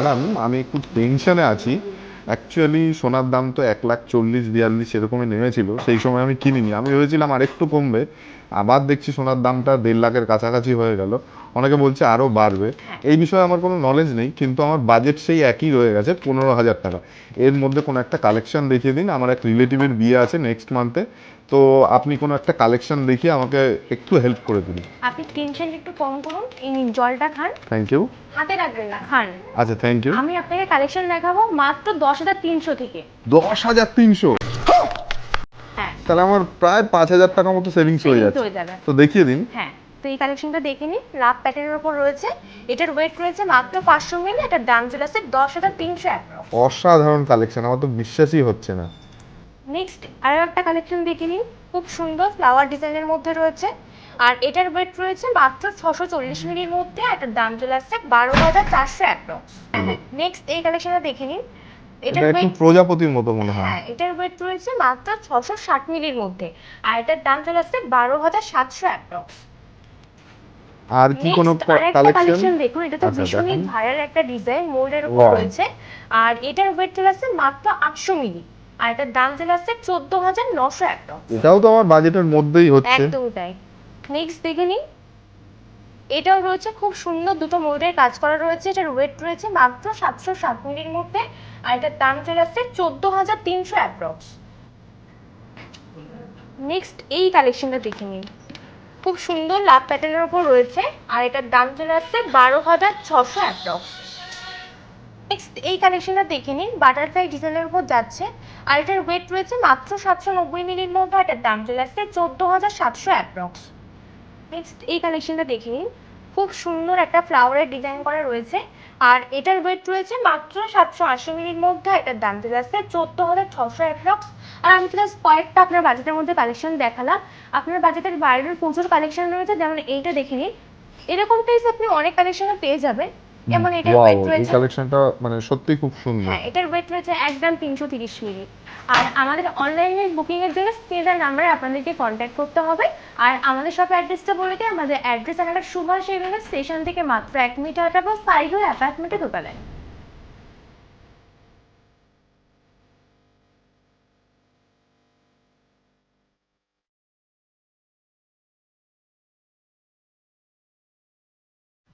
Madam আমি একটু টেনশনে আছি। অ্যাকচুয়ালি সোনার দাম তো 1,40,42 এরকমই নেমেছিল, সেই সময় আমি কিনিনি, আমি ভেবেছিলাম আর একটু কমবে। আবার দেখছি সোনার দামটা 1,50,000-এর কাছাকাছি হয়ে গেল। অনেকে বলছে আরও বাড়বে। এই বিষয়ে আমার কোনো নলেজ নেই, কিন্তু আমার বাজেট সেই একই রয়ে গেছে 15,000 টাকা। এর মধ্যে কোনো একটা কালেকশন দেখিয়ে দিন, আমার এক রিলেটিভের বিয়ে আছে নেক্সট মান্থে। তো আপনি কোনো একটা কালেকশন দেখিয়ে আমাকে একটু হেল্প করে দিন। আপনি টেনশন একটু কম করুন, এই নিন জলটা খান। Thank you. হাতে রাখবেন না, খান। আচ্ছা, থ্যাংক ইউ। আমি আপনাকে কালেকশন দেখাবো মাত্র 10,300 থেকে। 10,300? হ্যাঁ, তাহলে আমার প্রায় 5,000 টাকা মতো সেভিংস হয়ে savings যাচ্ছে। হয়ে যাবে। তো দেখিয়ে দিন। হ্যাঁ, তো এই কালেকশনটা দেখে নিন, লাভ প্যাটার্নের উপর রয়েছে। এটার ওয়েট রয়েছে মাত্র 500 মিলি, এটার দাম চলে আসছে 10,300 অ্যাপ্রক্স। অসাধারণ কালেকশন, আমার তো বিশ্বাসই হচ্ছে না। নেক্সট আরও একটা কালেকশন দেখে নিন, খুব সুন্দর ফ্লাওয়ার ডিজাইনের মধ্যে রয়েছে। আর এটার ওয়েট রয়েছে মাত্র 640 মিলির মধ্যে, এটার দাম চলে আসছে 12,400 অ্যাপ্রক্স। নেক্সট এই কালেকশনটা দেখে নিন, এটা এটার একটু ওয়েট, প্রজাপতির মতো মনে হয়। হ্যাঁ এটার ওয়েট রয়েছে মাত্র 660 মিলির মধ্যে, আর এটার দাম চলে আসছে 12,700 অ্যাপ্রক্স। আর কি কোনো নেক্সট আরেকটা কালেকশন? কালেকশন দেখুন, এটা তো আচ্ছা, ভীষণই দেখান। ভাইরাল একটা ডিজাইন, মোল্ডের উপর Wow. রয়েছে। আর এটার ওয়েট চলে আসছে মাত্র 800 মিলি, আর এটার দাম চলে আসছে 14,900 অ্যাপ্রক্স। এটাও তো আমার বাজেটের মধ্যেই হচ্ছে। একদমই তাই। নেক্সট দেখে নিন, এটাও রয়েছে খুব সুন্দর, দুটো মোল্ডের কাজ করা রয়েছে। এটার ওয়েট রয়েছে মাত্র 707 মিলির মধ্যে, আর এটার দাম চলে আসছে 14,300 অ্যাপ্রক্স। নেক্সট এই কালেকশনটা দেখে নিন, খুব সুন্দর লাভ প্যাটার্নের উপর রয়েছে, আর এটার দাম চলে আসছে 12,600 অ্যাপ্রক্স। নেক্সট এই কালেকশনটা দেখে নিন, বাটারফ্লাই ডিজাইনের উপর যাচ্ছে, আর এটার ওয়েট রয়েছে মাত্র 790 মিলির মধ্যে, এটার দাম চলে আসছে 14,700 অ্যাপ্রক্স। নেক্সট এই কালেকশনটা দেখে নিন, খুব সুন্দর একটা ফ্লাওয়ারের ডিজাইন করা রয়েছে, আর এটার ওয়েট রয়েছে মাত্র 780 মিলির মধ্যে, এটার দাম চলে আসছে 14,600 অ্যাপ্রক্স। আর আমি জাস্ট কয়েকটা আপনার বাজেটের মধ্যে কালেকশন দেখালাম, আপনার বাজেটের বাইরের প্রচুর কালেকশন রয়েছে, যেমন এইটা দেখে নিন। এরকম টাইপ আপনি অনেক কালেকশনে পেয়ে যাবেন। যেমন এটার ওয়াও, ওয়েট এই রয়েছে, কালেকশনটা মানে সত্যি খুব সুন্দর। হ্যাঁ এটার ওয়েট রয়েছে একদম 330 মিনিট। আর আমাদের অনলাইনে বুকিংয়ের জন্য স্ক্রিনের নাম্বারে আপনাদেরকে কন্ট্যাক্ট করতে হবে। আর আমাদের শপ অ্যাড্রেসটা বলে দিই, আমাদের অ্যাড্রেস এলাকার সুভাষ এভিনিউ স্টেশন থেকে মাত্র 1 মিটার, তারপর সাইড হয়ে অ্যাপার্টমেন্টে ঢোকালেন।